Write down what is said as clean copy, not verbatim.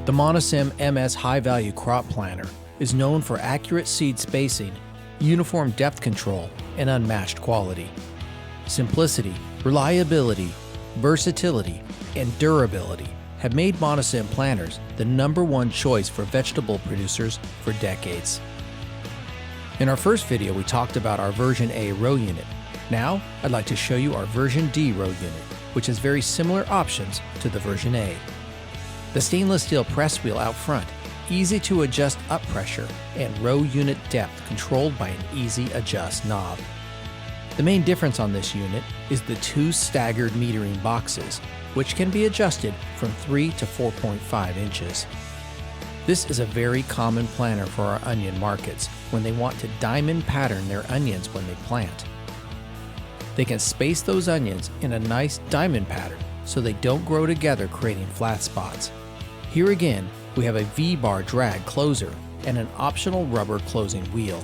The Monosem MS high-value crop planter is known for accurate seed spacing, uniform depth control, and unmatched quality. Simplicity, reliability, versatility, and durability have made Monosem planters the #1 choice for vegetable producers for decades. In our first video, we talked about our version A row unit. Now, I'd like to show you our version D row unit, which has very similar options to the version A. The stainless steel press wheel out front, easy to adjust up pressure, and row unit depth controlled by an easy adjust knob. The main difference on this unit is the 2 staggered metering boxes, which can be adjusted from 3 to 4.5 inches. This is a very common planter for our onion markets when they want to diamond pattern their onions when they plant. They can space those onions in a nice diamond pattern so they don't grow together, creating flat spots. Here again, we have a V-bar drag closer and an optional rubber closing wheel.